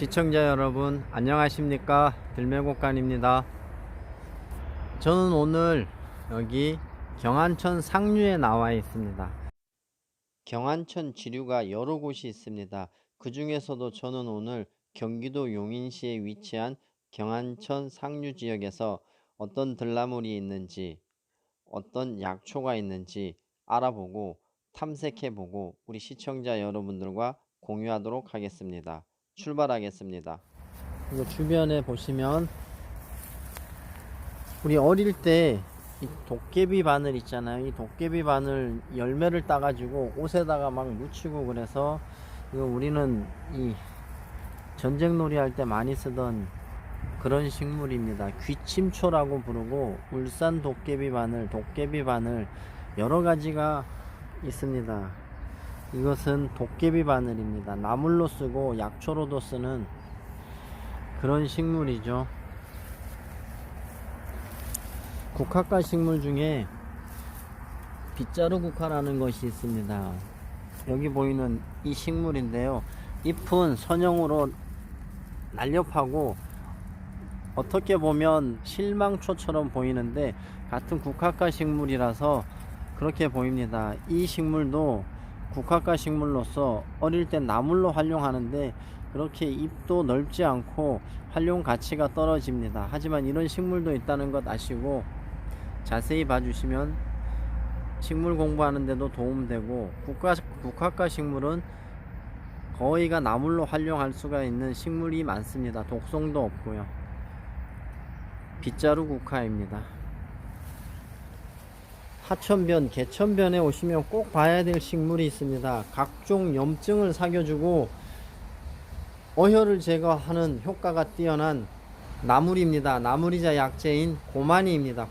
시청자 여러분 안녕하십니까, 들매곡간입니다. 저는 오늘 여기 경안천 상류에 나와 있습니다. 경안천 지류가 여러 곳이 있습니다. 그 중에서도 저는 오늘 경기도 용인시에 위치한 경안천 상류 지역에서 어떤 들나물이 있는지, 어떤 약초가 있는지 알아보고 탐색해보고 우리 시청자 여러분들과 공유하도록 하겠습니다. 출발하겠습니다. 이거 주변에 보시면 우리 어릴 때 이 도깨비 바늘 있잖아요. 이 도깨비 바늘 열매를 따가지고 옷에다가 막 묻히고 그래서 이거 우리는 이 전쟁놀이 할 때 많이 쓰던 그런 식물입니다. 귀침초라고 부르고 울산 도깨비 바늘 여러 가지가 있습니다. 이것은 도깨비 바늘입니다. 나물로 쓰고 약초로도 쓰는 그런 식물이죠. 국화과 식물 중에 빗자루 국화라는 것이 있습니다. 여기 보이는 이 식물인데요, 잎은 선형으로 날렵하고 어떻게 보면 실망초처럼 보이는데 같은 국화과 식물이라서 그렇게 보입니다. 이 식물도 국화과 식물로서 어릴 때 나물로 활용하는데 그렇게 잎도 넓지 않고 활용 가치가 떨어집니다. 하지만 이런 식물도 있다는 것 아시고 자세히 봐주시면 식물 공부하는데도 도움되고, 국화과 식물은 거의가 나물로 활용할 수가 있는 식물이 많습니다. 독성도 없고요. 빗자루 국화입니다. 하천변, 개천변에 오시면 꼭 봐야 될 식물이 있습니다. 각종 염증을 사겨주고 어혈을 제거하는 효과가 뛰어난 나물입니다. 나물이자 약재인 고마니입니다.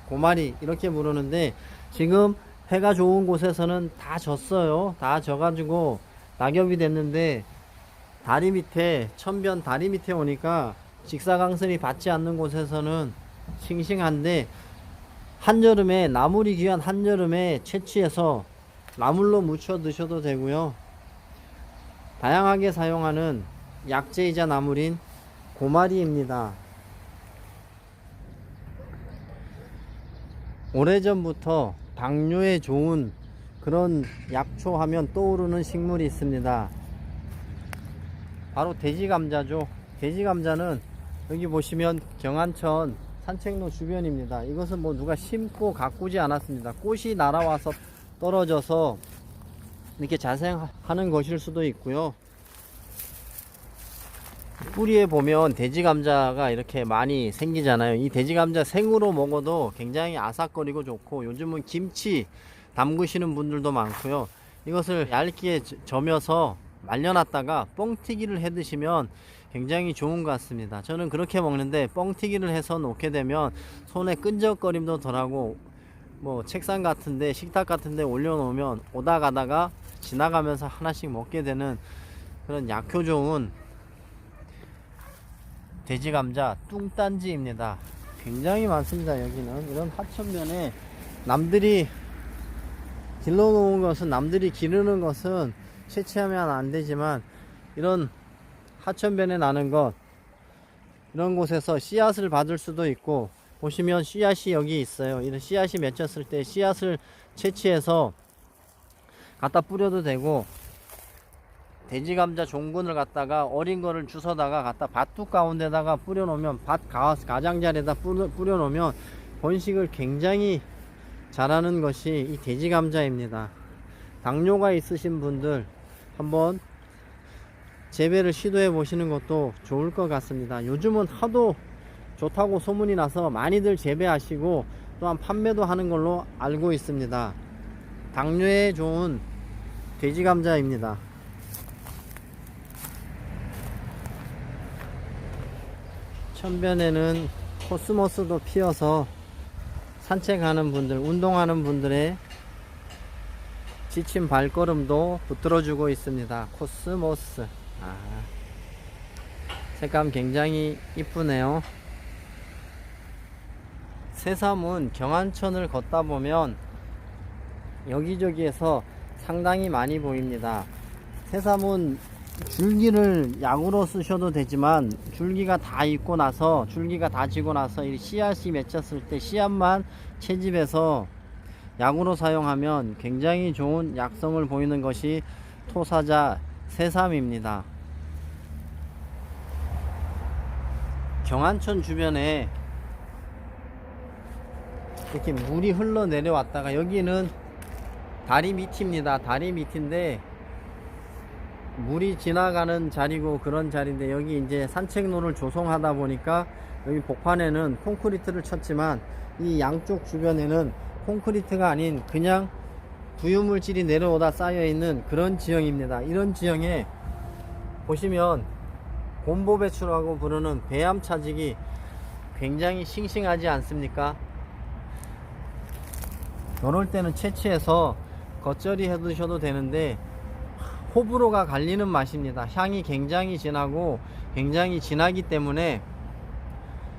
고마리 이렇게 부르는데 지금 해가 좋은 곳에서는 다 졌어요. 다 져가지고 낙엽이 됐는데 다리 밑에, 천변 다리 밑에 오니까 직사광선이 받지 않는 곳에서는 싱싱한데, 한여름에, 나물이 귀한 한여름에 채취해서 나물로 무쳐 드셔도 되고요. 다양하게 사용하는 약재이자 나물인 고마리입니다. 오래전부터 당뇨에 좋은 그런 약초 하면 떠오르는 식물이 있습니다. 바로 돼지감자죠. 돼지감자는 여기 보시면 경안천 산책로 주변입니다. 이것은 뭐 누가 심고 가꾸지 않았습니다. 꽃이 날아와서 떨어져서 이렇게 자생하는 것일 수도 있고요. 뿌리에 보면 돼지감자가 이렇게 많이 생기잖아요. 이 돼지감자 생으로 먹어도 굉장히 아삭거리고 좋고, 요즘은 김치 담그시는 분들도 많고요. 이것을 얇게 저며서 말려놨다가 뻥튀기를 해 드시면 굉장히 좋은 것 같습니다. 저는 그렇게 먹는데, 뻥튀기를 해서 놓게 되면 손에 끈적거림도 덜하고, 뭐 책상 같은데, 식탁 같은데 올려놓으면 오다 가다가 지나가면서 하나씩 먹게 되는 그런 약효 좋은 돼지감자 뚱딴지입니다. 굉장히 많습니다. 여기는 이런 하천변에 남들이 길러놓은 것은, 남들이 기르는 것은 채취하면 안 되지만, 이런 하천변에 나는 것, 이런 곳에서 씨앗을 받을 수도 있고, 보시면 씨앗이 여기 있어요. 이런 씨앗이 맺혔을 때 씨앗을 채취해서 갖다 뿌려도 되고, 돼지감자 종근을 갖다가 어린 거를 주워다가 갖다 밭둑 가운데다가 뿌려놓으면, 밭 가장자리에다 뿌려놓으면 번식을 굉장히 잘하는 것이 이 돼지감자입니다. 당뇨가 있으신 분들 한번 재배를 시도해 보시는 것도 좋을 것 같습니다. 요즘은 하도 좋다고 소문이 나서 많이들 재배하시고 또한 판매도 하는 걸로 알고 있습니다. 당뇨에 좋은 돼지감자입니다. 천변에는 코스모스도 피어서 산책하는 분들, 운동하는 분들의 지친 발걸음도 붙들어주고 있습니다. 코스모스. 색감 굉장히 이쁘네요. 새삼은 경안천을 걷다 보면 여기저기에서 상당히 많이 보입니다. 새삼은 줄기를 약으로 쓰셔도 되지만 줄기가 다 익고 나서 줄기가 다 지고 나서 이 씨앗이 맺혔을 때 씨앗만 채집해서 약으로 사용하면 굉장히 좋은 약성을 보이는 것이 토사자 새삼입니다. 경안천 주변에 이렇게 물이 흘러 내려왔다가 여기는 다리 밑입니다. 다리 밑인데 물이 지나가는 자리고 그런 자리인데 여기 이제 산책로를 조성하다 보니까 여기 복판에는 콘크리트를 쳤지만 이 양쪽 주변에는 콘크리트가 아닌 그냥 부유물질이 내려오다 쌓여 있는 그런 지형입니다. 이런 지형에 보시면 곰보배추라고 부르는 배암차직이 굉장히 싱싱하지 않습니까? 이럴 때는 채취해서 겉절이 해 드셔도 되는데 호불호가 갈리는 맛입니다. 향이 굉장히 진하고 굉장히 진하기 때문에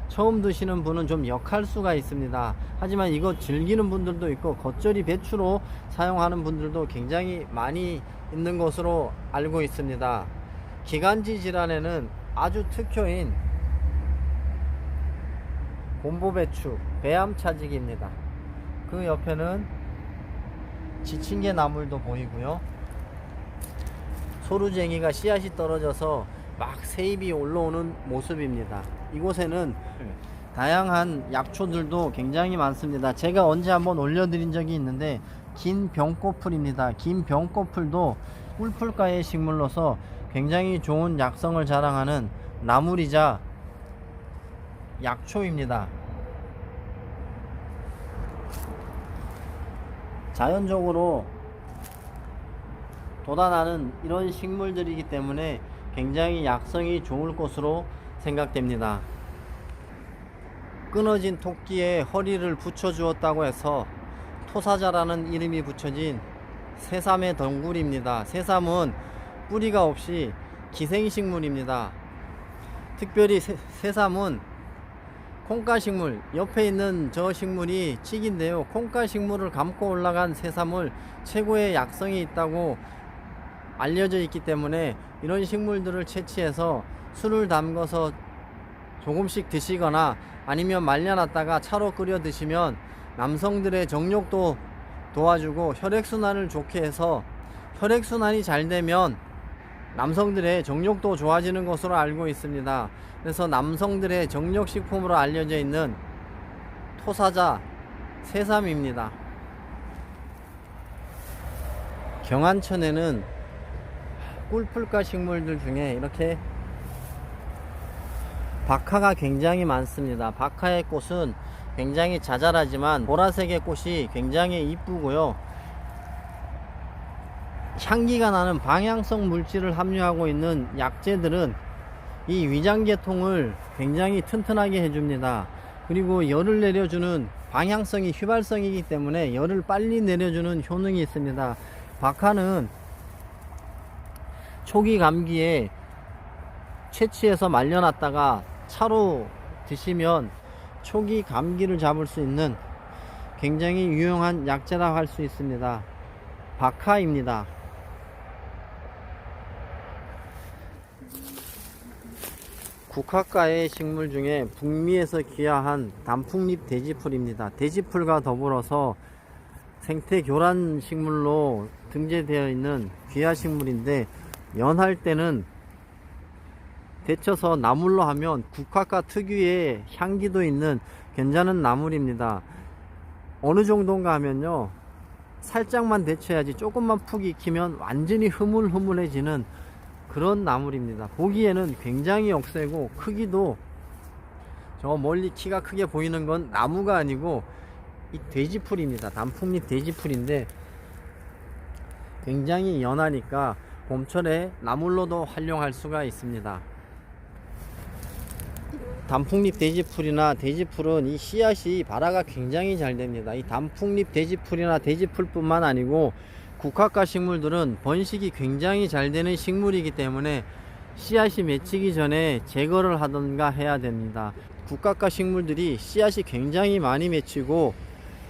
처음 드시는 분은 좀 역할 수가 있습니다. 하지만 이거 즐기는 분들도 있고 겉절이 배추로 사용하는 분들도 굉장히 많이 있는 것으로 알고 있습니다. 기관지 질환에는 아주 특효인 곰보배추 배암차직입니다. 그 옆에는 지친개 나물도 보이고요. 소루쟁이가 씨앗이 떨어져서 막 새잎이 올라오는 모습입니다. 이곳에는 다양한 약초들도 굉장히 많습니다. 제가 언제 한번 올려드린 적이 있는데 긴 병꼬풀입니다. 긴 병꼬풀도 꿀풀가의 식물로서 굉장히 좋은 약성을 자랑하는 나물이자 약초입니다. 자연적으로 돋아나는 이런 식물들이기 때문에 굉장히 약성이 좋을 것으로 생각됩니다. 끊어진 토끼의 허리를 붙여 주었다고 해서 토사자라는 이름이 붙여진 새삼의 덩굴입니다. 새삼은 뿌리가 없이 기생식물입니다. 특별히 새삼은 콩가식물, 옆에 있는 저 식물이 찌기인데요. 콩가식물을 감고 올라간 새삼을 최고의 약성이 있다고 알려져 있기 때문에 이런 식물들을 채취해서 술을 담궈서 조금씩 드시거나 아니면 말려놨다가 차로 끓여 드시면 남성들의 정력도 도와주고 혈액순환을 좋게 해서 혈액순환이 잘 되면 남성들의 정력도 좋아지는 것으로 알고 있습니다. 그래서 남성들의 정력식품으로 알려져 있는 토사자 새삼입니다. 경안천에는 꿀풀가 식물들 중에 이렇게 박하가 굉장히 많습니다. 박하의 꽃은 굉장히 자잘하지만 보라색의 꽃이 굉장히 이쁘고요. 향기가 나는 방향성 물질을 함유하고 있는 약재들은 이 위장계통을 굉장히 튼튼하게 해줍니다. 그리고 열을 내려주는 방향성이 휘발성이기 때문에 열을 빨리 내려주는 효능이 있습니다. 박하는 초기 감기에 채취해서 말려놨다가 차로 드시면 초기 감기를 잡을 수 있는 굉장히 유용한 약재라고 할 수 있습니다. 박하입니다. 국화과의 식물 중에 북미에서 귀화한 단풍잎 돼지풀입니다. 돼지풀과 더불어서 생태교란 식물로 등재되어 있는 귀화 식물인데 연할 때는 데쳐서 나물로 하면 국화과 특유의 향기도 있는 괜찮은 나물입니다. 어느 정도인가 하면요, 살짝만 데쳐야지 조금만 푹 익히면 완전히 흐물흐물해지는 그런 나물입니다. 보기에는 굉장히 억세고 크기도 저 멀리 키가 크게 보이는 건 나무가 아니고 이 돼지풀입니다. 단풍잎 돼지풀인데 굉장히 연하니까 봄철에 나물로도 활용할 수가 있습니다. 단풍잎 돼지풀이나 돼지풀은 이 씨앗이 발화가 굉장히 잘 됩니다. 이 단풍잎 돼지풀이나 돼지풀뿐만 아니고 국화과 식물들은 번식이 굉장히 잘 되는 식물이기 때문에 씨앗이 맺히기 전에 제거를 하던가 해야 됩니다. 국화과 식물들이 씨앗이 굉장히 많이 맺히고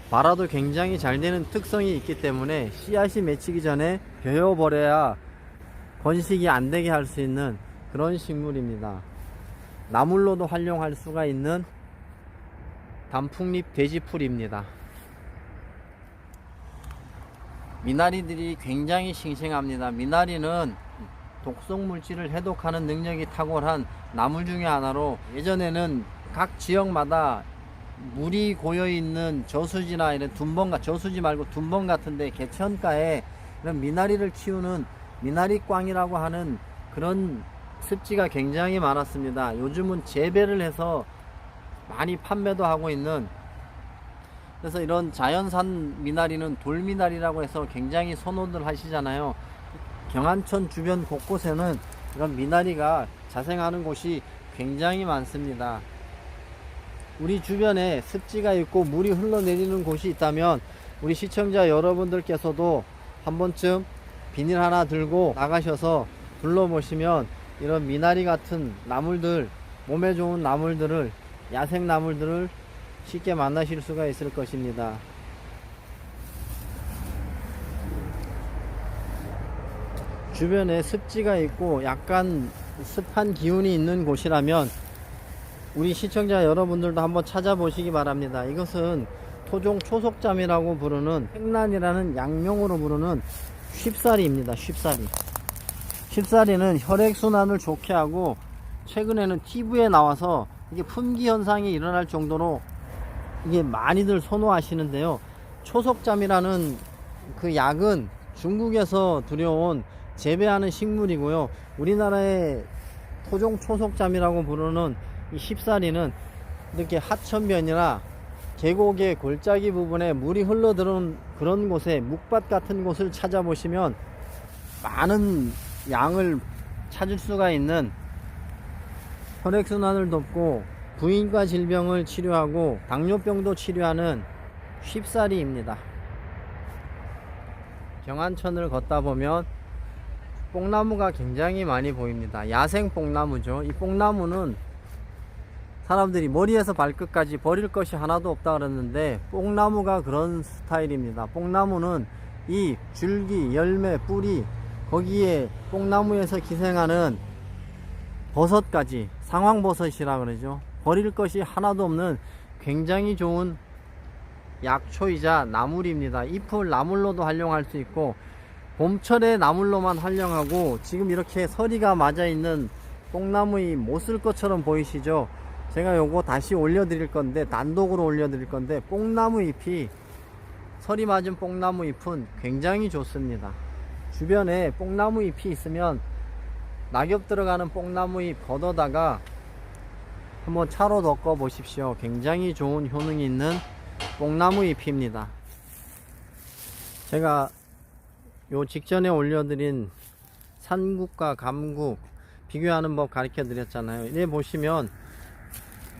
발화도 굉장히 잘 되는 특성이 있기 때문에 씨앗이 맺히기 전에 베어버려야 번식이 안 되게 할 수 있는 그런 식물입니다. 나물로도 활용할 수가 있는 단풍잎 돼지풀입니다. 미나리들이 굉장히 싱싱합니다. 미나리는 독성 물질을 해독하는 능력이 탁월한 나물 중에 하나로, 예전에는 각 지역마다 물이 고여 있는 저수지나 이런 저수지 말고 둔번 같은데 개천가에 이런 미나리를 키우는 미나리꽝이라고 하는 그런 습지가 굉장히 많았습니다. 요즘은 재배를 해서 많이 판매도 하고 있는, 그래서 이런 자연산 미나리는 돌미나리라고 해서 굉장히 선호들 하시잖아요. 경안천 주변 곳곳에는 이런 미나리가 자생하는 곳이 굉장히 많습니다. 우리 주변에 습지가 있고 물이 흘러내리는 곳이 있다면 우리 시청자 여러분들께서도 한 번쯤 비닐 하나 들고 나가셔서 둘러보시면 이런 미나리 같은 나물들, 몸에 좋은 나물들을, 야생 나물들을 쉽게 만나실 수가 있을 것입니다. 주변에 습지가 있고 약간 습한 기운이 있는 곳이라면 우리 시청자 여러분들도 한번 찾아보시기 바랍니다. 이것은 토종 초속잠이라고 부르는 횡란이라는 양명으로 부르는 쉽사리입니다. 쉽사리는 혈액순환을 좋게 하고, 최근에는 TV에 나와서 이게 품귀 현상이 일어날 정도로 이게 많이들 선호하시는데요. 초속잠이라는 그 약은 중국에서 들여온 재배하는 식물이고요. 우리나라의 토종 초속잠이라고 부르는 이 쉽사리는 이렇게 하천변이나 계곡의 골짜기 부분에 물이 흘러들어오는 그런 곳에, 묵밭 같은 곳을 찾아보시면 많은 양을 찾을 수가 있는, 혈액순환을 돕고 부인과 질병을 치료하고 당뇨병도 치료하는 쉽사리입니다. 경안천을 걷다 보면 뽕나무가 굉장히 많이 보입니다. 야생 뽕나무죠. 이 뽕나무는 사람들이 머리에서 발끝까지 버릴 것이 하나도 없다 그랬는데, 뽕나무가 그런 스타일입니다. 뽕나무는 이 줄기, 열매, 뿌리, 거기에 뽕나무에서 기생하는 버섯까지, 상황버섯이라 그러죠. 버릴 것이 하나도 없는 굉장히 좋은 약초이자 나물입니다. 잎을 나물로도 활용할 수 있고, 봄철에 나물로만 활용하고, 지금 이렇게 서리가 맞아 있는 뽕나무이 못 쓸 것처럼 보이시죠? 제가 요거 다시 올려드릴 건데, 단독으로 올려드릴 건데, 뽕나무 잎이, 서리 맞은 뽕나무 잎은 굉장히 좋습니다. 주변에 뽕나무 잎이 있으면 낙엽 들어가는 뽕나무 잎 걷어다가 한번 차로 덮어 보십시오. 굉장히 좋은 효능이 있는 뽕나무 잎입니다. 제가 요 직전에 올려드린 산국과 감국 비교하는 법 가르쳐 드렸잖아요. 이래 보시면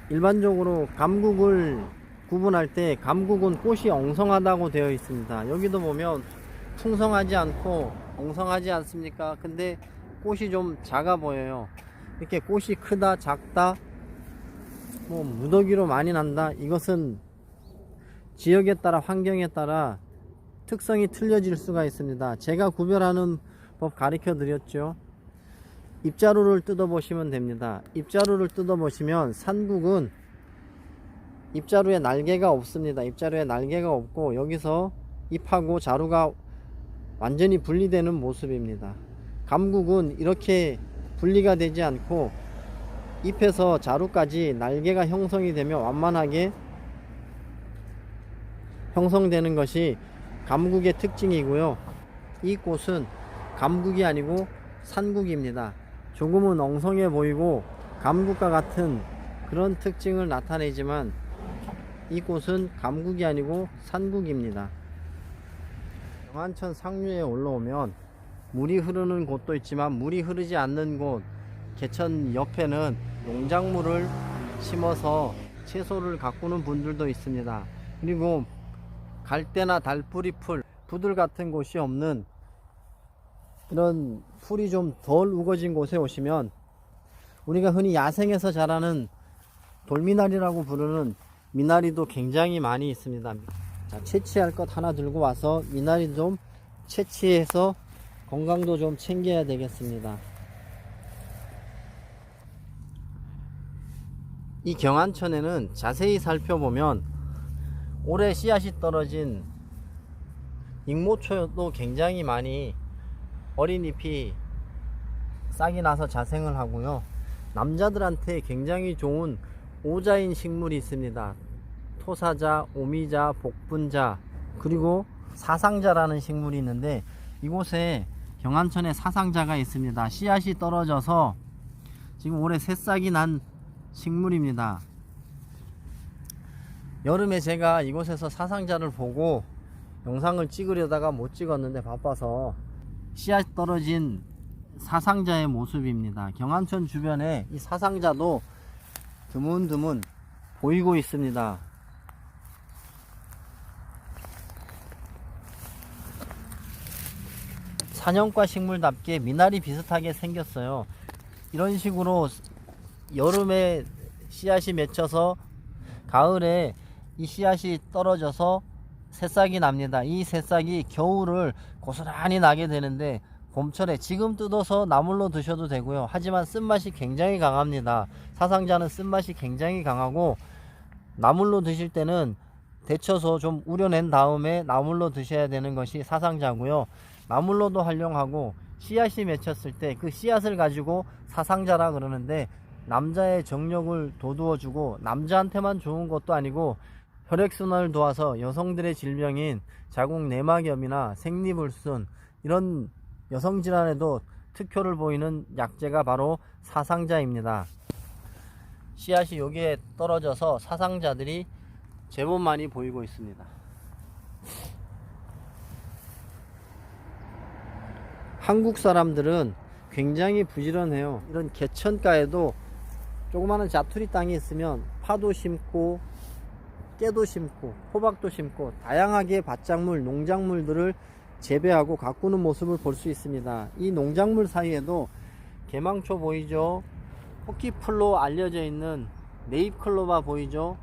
일반적으로 감국을 구분할 때, 감국은 꽃이 엉성하다고 되어 있습니다. 여기도 보면 풍성하지 않고 엉성하지 않습니까? 근데 꽃이 좀 작아 보여요. 이렇게 꽃이 크다, 작다, 뭐 무더기로 많이 난다, 이것은 지역에 따라, 환경에 따라 특성이 틀려질 수가 있습니다. 제가 구별하는 법 가르쳐 드렸죠. 잎자루를 뜯어 보시면 됩니다. 잎자루를 뜯어 보시면 산국은 잎자루에 날개가 없습니다. 잎자루에 날개가 없고 여기서 잎하고 자루가 완전히 분리되는 모습입니다. 감국은 이렇게 분리가 되지 않고 잎에서 자루까지 날개가 형성이 되면 완만하게 형성되는 것이 감국의 특징이고요. 이 꽃은 감국이 아니고 산국입니다. 조금은 엉성해 보이고 감국과 같은 그런 특징을 나타내지만 이 꽃은 감국이 아니고 산국입니다. 경안천 상류에 올라오면 물이 흐르는 곳도 있지만 물이 흐르지 않는 곳, 개천 옆에는 농작물을 심어서 채소를 가꾸는 분들도 있습니다. 그리고 갈대나 달뿌리풀, 부들 같은 곳이 없는 이런 풀이 좀 덜 우거진 곳에 오시면 우리가 흔히 야생에서 자라는 돌미나리라고 부르는 미나리도 굉장히 많이 있습니다. 자, 채취할 것 하나 들고 와서 미나리 좀 채취해서 건강도 좀 챙겨야 되겠습니다. 이 경안천에는 자세히 살펴보면 올해 씨앗이 떨어진 익모초도 굉장히 많이 어린 잎이 싹이 나서 자생을 하고요. 남자들한테 굉장히 좋은 오자인 식물이 있습니다. 토사자, 오미자, 복분자, 그리고 사상자라는 식물이 있는데 이곳에 경안천에 사상자가 있습니다. 씨앗이 떨어져서 지금 올해 새싹이 난 식물입니다. 여름에 제가 이곳에서 사상자를 보고 영상을 찍으려다가 못 찍었는데 바빠서 씨앗 떨어진 사상자의 모습입니다. 경안천 주변에 이 사상자도 드문드문 보이고 있습니다. 사냥과 식물답게 미나리 비슷하게 생겼어요. 이런 식으로 여름에 씨앗이 맺혀서 가을에 이 씨앗이 떨어져서 새싹이 납니다. 이 새싹이 겨울을 고스란히 나게 되는데 봄철에 지금 뜯어서 나물로 드셔도 되고요. 하지만 쓴맛이 굉장히 강합니다. 사상자는 쓴맛이 굉장히 강하고 나물로 드실 때는 데쳐서 좀 우려낸 다음에 나물로 드셔야 되는 것이 사상자고요. 나물로도 활용하고 씨앗이 맺혔을 때 그 씨앗을 가지고 사상자라 그러는데 남자의 정력을 돋우어주고 남자한테만 좋은 것도 아니고 혈액순환을 도와서 여성들의 질병인 자궁 내막염이나 생리불순 이런 여성질환에도 특효를 보이는 약재가 바로 사상자입니다. 씨앗이 여기에 떨어져서 사상자들이 제법 많이 보이고 있습니다. 한국 사람들은 굉장히 부지런해요. 이런 개천가에도 조그마한 자투리 땅이 있으면 파도 심고 깨도 심고 호박도 심고 다양하게 밭작물, 농작물들을 재배하고 가꾸는 모습을 볼 수 있습니다. 이 농작물 사이에도 개망초 보이죠? 포키풀로 알려져 있는 네잎클로바 보이죠?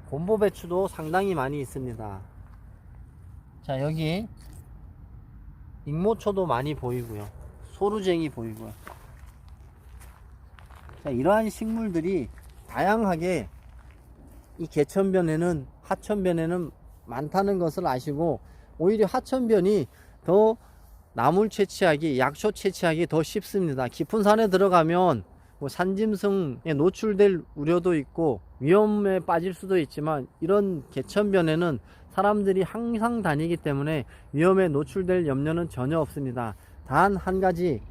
곰보배추도 상당히 많이 있습니다. 자, 여기 익모초도 많이 보이고요. 소루쟁이 보이고요. 자, 이러한 식물들이 다양하게 이 개천변에는 하천변에는 많다는 것을 아시고 오히려 하천변이 더 나물 채취하기, 약초 채취하기 더 쉽습니다. 깊은 산에 들어가면 뭐 산짐승에 노출될 우려도 있고 위험에 빠질 수도 있지만 이런 개천변에는 사람들이 항상 다니기 때문에 위험에 노출될 염려는 전혀 없습니다. 단 한 가지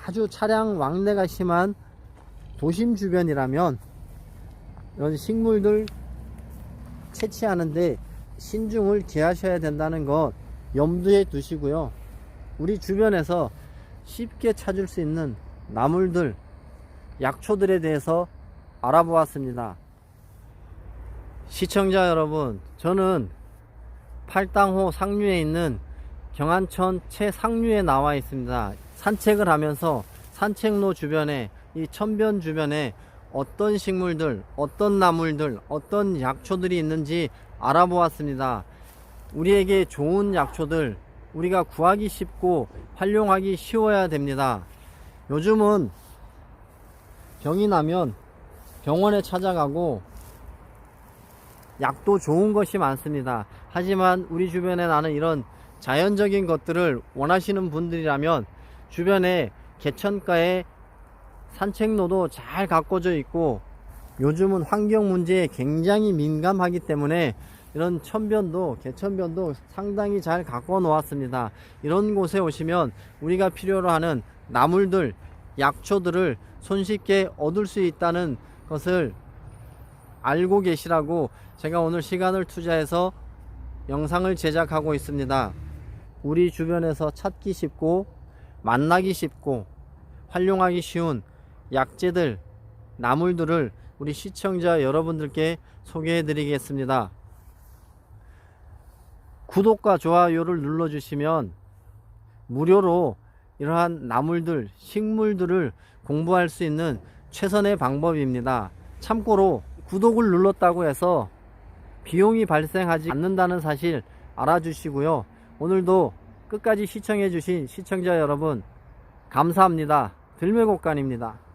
아주 차량 왕래가 심한 도심 주변이라면 이런 식물들 채취하는데 신중을 기하셔야 된다는 것 염두에 두시고요. 우리 주변에서 쉽게 찾을 수 있는 나물들, 약초들에 대해서 알아보았습니다. 시청자 여러분, 저는 팔당호 상류에 있는 경안천 최상류에 나와 있습니다. 산책을 하면서 산책로 주변에 이 천변 주변에 어떤 식물들, 어떤 나물들, 어떤 약초들이 있는지 알아보았습니다. 우리에게 좋은 약초들 우리가 구하기 쉽고 활용하기 쉬워야 됩니다. 요즘은 병이 나면 병원에 찾아가고 약도 좋은 것이 많습니다. 하지만 우리 주변에 나는 이런 자연적인 것들을 원하시는 분들이라면 주변에 개천가에 산책로도 잘 가꿔져 있고 요즘은 환경 문제에 굉장히 민감하기 때문에 이런 천변도 개천변도 상당히 잘 가꿔 놓았습니다. 이런 곳에 오시면 우리가 필요로 하는 나물들, 약초들을 손쉽게 얻을 수 있다는 것을 알고 계시라고 제가 오늘 시간을 투자해서 영상을 제작하고 있습니다. 우리 주변에서 찾기 쉽고 만나기 쉽고 활용하기 쉬운 약재들, 나물들을 우리 시청자 여러분들께 소개해 드리겠습니다. 구독과 좋아요를 눌러 주시면 무료로 이러한 나물들, 식물들을 공부할 수 있는 최선의 방법입니다. 참고로 구독을 눌렀다고 해서 비용이 발생하지 않는다는 사실 알아주시고요. 오늘도 끝까지 시청해주신 시청자 여러분 감사합니다. 들매곡간입니다.